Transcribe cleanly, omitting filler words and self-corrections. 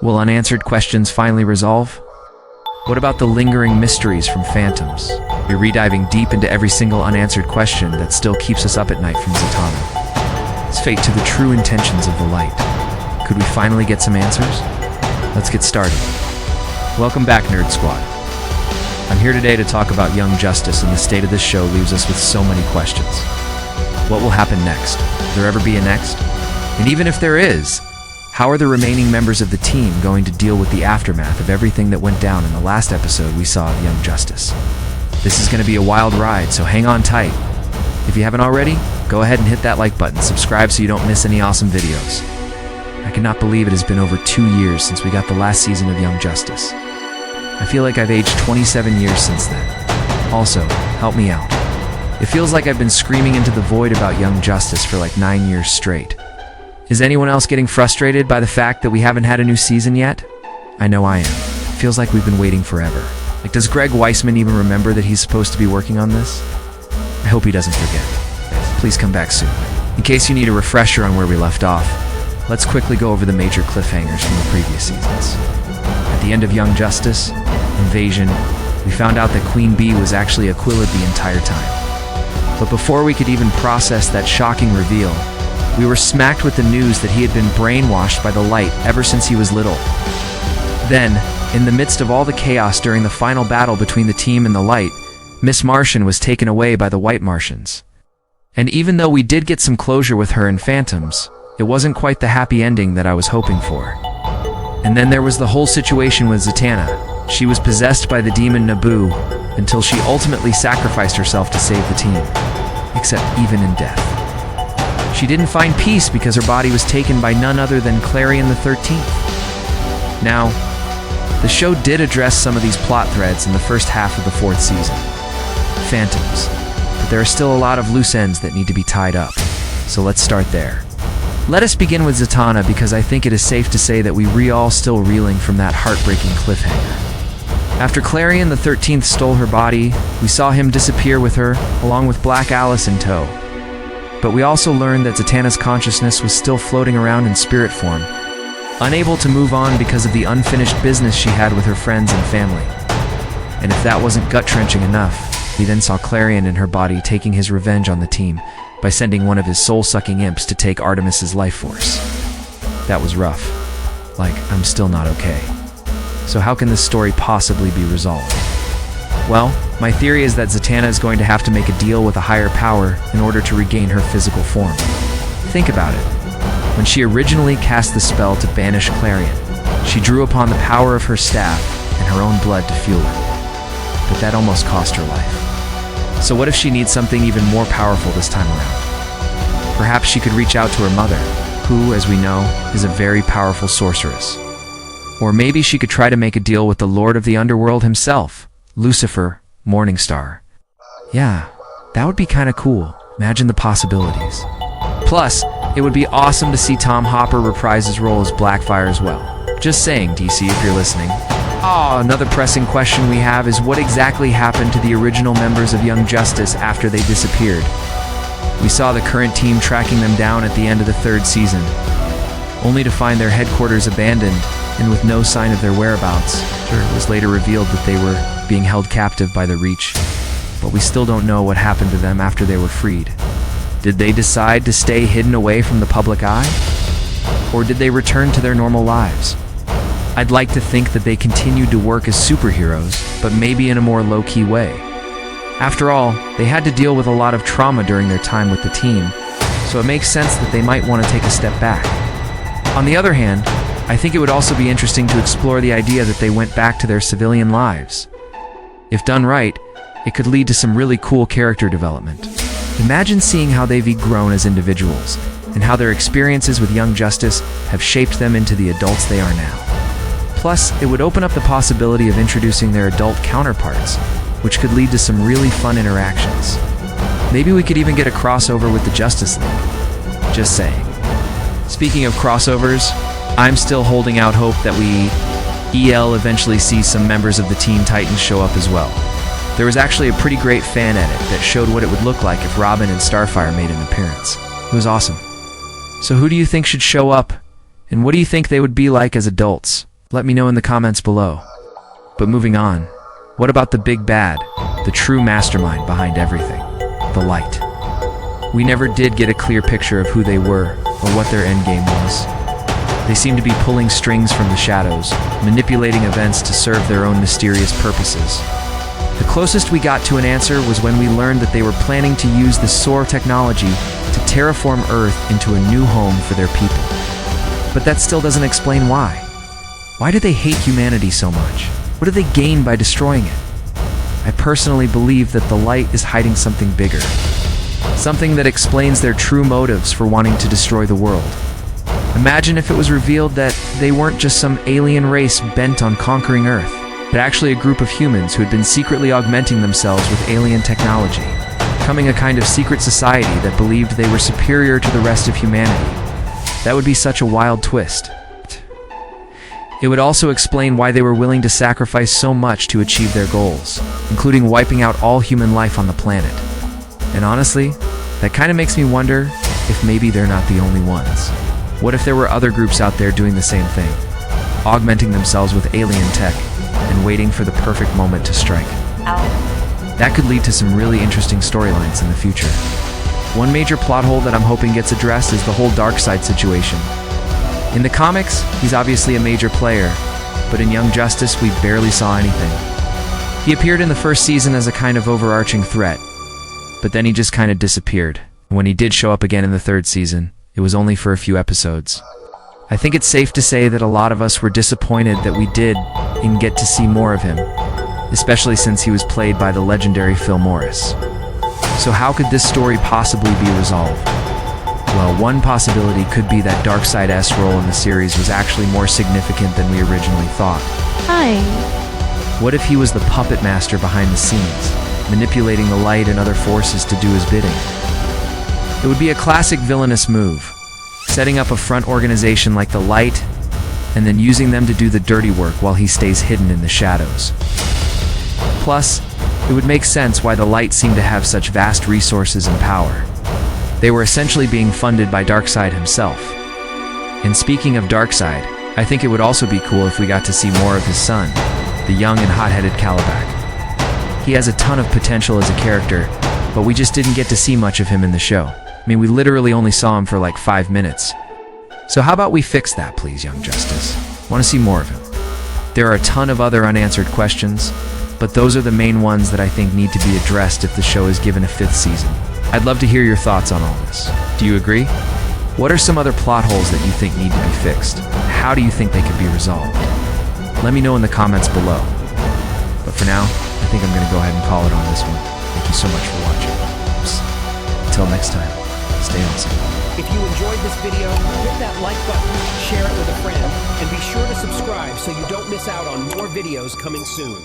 Will unanswered questions finally resolve? What about the lingering mysteries from Phantoms? We're rediving deep into every single unanswered question that still keeps us up at night from Zatanna. Is fate to the true intentions of the light? Could we finally get some answers? Let's get started. Welcome back, Nerd Squad. I'm here today to talk about Young Justice, and the state of this show leaves us with so many questions. What will happen next? Will there ever be a next? And even if there is, how are the remaining members of the team going to deal with the aftermath of everything that went down in the last episode we saw of Young Justice? This is going to be a wild ride, so hang on tight. If you haven't already, go ahead and hit that like button, subscribe so you don't miss any awesome videos. I cannot believe it has been over 2 years since we got the last season of Young Justice. I feel like I've aged 27 years since then. Also, help me out. It feels like I've been screaming into the void about Young Justice for like 9 years straight. Is anyone else getting frustrated by the fact that we haven't had a new season yet? I know I am. It feels like we've been waiting forever. Like, does Greg Weisman even remember that he's supposed to be working on this? I hope he doesn't forget. Please come back soon. In case you need a refresher on where we left off, let's quickly go over the major cliffhangers from the previous seasons. At the end of Young Justice, Invasion, we found out that Queen Bee was actually Aquila the entire time. But before we could even process that shocking reveal, we were smacked with the news that he had been brainwashed by the light ever since he was little. Then, in the midst of all the chaos during the final battle between the team and the light, Miss Martian was taken away by the White Martians. And even though we did get some closure with her in Phantoms, it wasn't quite the happy ending that I was hoping for. And then there was the whole situation with Zatanna. She was possessed by the demon Naboo until she ultimately sacrificed herself to save the team. Except even in death, she didn't find peace because her body was taken by none other than Clarion the 13th. Now, the show did address some of these plot threads in the first half of the 4th season, Phantoms, but there are still a lot of loose ends that need to be tied up, so let's start there. Let us begin with Zatanna, because I think it is safe to say that we all still reeling from that heartbreaking cliffhanger. After Clarion the 13th stole her body, we saw him disappear with her, along with Black Alice in tow. But we also learned that Zatanna's consciousness was still floating around in spirit form, unable to move on because of the unfinished business she had with her friends and family. And if that wasn't gut-wrenching enough, we then saw Clarion in her body taking his revenge on the team by sending one of his soul-sucking imps to take Artemis's life force. That was rough. Like, I'm still not okay. So how can this story possibly be resolved? Well, my theory is that Zatanna is going to have to make a deal with a higher power in order to regain her physical form. Think about it. When she originally cast the spell to banish Clarion, she drew upon the power of her staff and her own blood to fuel it. But that almost cost her life. So what if she needs something even more powerful this time around? Perhaps she could reach out to her mother, who, as we know, is a very powerful sorceress. Or maybe she could try to make a deal with the Lord of the Underworld himself, Lucifer, Morningstar. Yeah, that would be kinda cool. Imagine the possibilities. Plus, it would be awesome to see Tom Hopper reprise his role as Blackfire as well. Just saying, DC, if you're listening. Another pressing question we have is what exactly happened to the original members of Young Justice after they disappeared? We saw the current team tracking them down at the end of the 3rd season, only to find their headquarters abandoned and with no sign of their whereabouts. It was later revealed that they were being held captive by the Reach, but we still don't know what happened to them after they were freed. Did they decide to stay hidden away from the public eye? Or did they return to their normal lives? I'd like to think that they continued to work as superheroes, but maybe in a more low-key way. After all, they had to deal with a lot of trauma during their time with the team, so it makes sense that they might want to take a step back. On the other hand, I think it would also be interesting to explore the idea that they went back to their civilian lives. If done right, it could lead to some really cool character development. Imagine seeing how they've grown as individuals, and how their experiences with Young Justice have shaped them into the adults they are now. Plus, it would open up the possibility of introducing their adult counterparts, which could lead to some really fun interactions. Maybe we could even get a crossover with the Justice League. Just saying. Speaking of crossovers, I'm still holding out hope that EL eventually sees some members of the Teen Titans show up as well. There was actually a pretty great fan edit that showed what it would look like if Robin and Starfire made an appearance. It was awesome. So who do you think should show up? And what do you think they would be like as adults? Let me know in the comments below. But moving on, what about the big bad, the true mastermind behind everything, the Light? We never did get a clear picture of who they were or what their endgame was. They seem to be pulling strings from the shadows, manipulating events to serve their own mysterious purposes. The closest we got to an answer was when we learned that they were planning to use the SOAR technology to terraform Earth into a new home for their people. But that still doesn't explain why. Why do they hate humanity so much? What do they gain by destroying it? I personally believe that the Light is hiding something bigger. Something that explains their true motives for wanting to destroy the world. Imagine if it was revealed that they weren't just some alien race bent on conquering Earth, but actually a group of humans who had been secretly augmenting themselves with alien technology, becoming a kind of secret society that believed they were superior to the rest of humanity. That would be such a wild twist. It would also explain why they were willing to sacrifice so much to achieve their goals, including wiping out all human life on the planet. And honestly, that kind of makes me wonder if maybe they're not the only ones. What if there were other groups out there doing the same thing, augmenting themselves with alien tech and waiting for the perfect moment to strike? That could lead to some really interesting storylines in the future. One major plot hole that I'm hoping gets addressed is the whole Darkseid situation. In the comics, he's obviously a major player, but in Young Justice, we barely saw anything. He appeared in the first season as a kind of overarching threat, but then he just kind of disappeared. When he did show up again in the third season, it was only for a few episodes. I think it's safe to say that a lot of us were disappointed that we didn't get to see more of him, especially since he was played by the legendary Phil Morris. So how could this story possibly be resolved? Well, one possibility could be that Darkseid's role in the series was actually more significant than we originally thought. Hi. What if he was the puppet master behind the scenes, manipulating the Light and other forces to do his bidding? It would be a classic villainous move, setting up a front organization like the Light, and then using them to do the dirty work while he stays hidden in the shadows. Plus, it would make sense why the Light seemed to have such vast resources and power. They were essentially being funded by Darkseid himself. And speaking of Darkseid, I think it would also be cool if we got to see more of his son, the young and hot-headed Calabac. He has a ton of potential as a character, but we just didn't get to see much of him in the show. I mean, we literally only saw him for like 5 minutes. So how about we fix that, please, Young Justice? Want to see more of him. There are a ton of other unanswered questions, but those are the main ones that I think need to be addressed if the show is given a 5th season. I'd love to hear your thoughts on all this. Do you agree? What are some other plot holes that you think need to be fixed? How do you think they could be resolved? Let me know in the comments below. But for now, I think I'm going to go ahead and call it on this one. Thank you so much for watching. Until next time, stay awesome. If you enjoyed this video, hit that like button, share it with a friend, and be sure to subscribe so you don't miss out on more videos coming soon.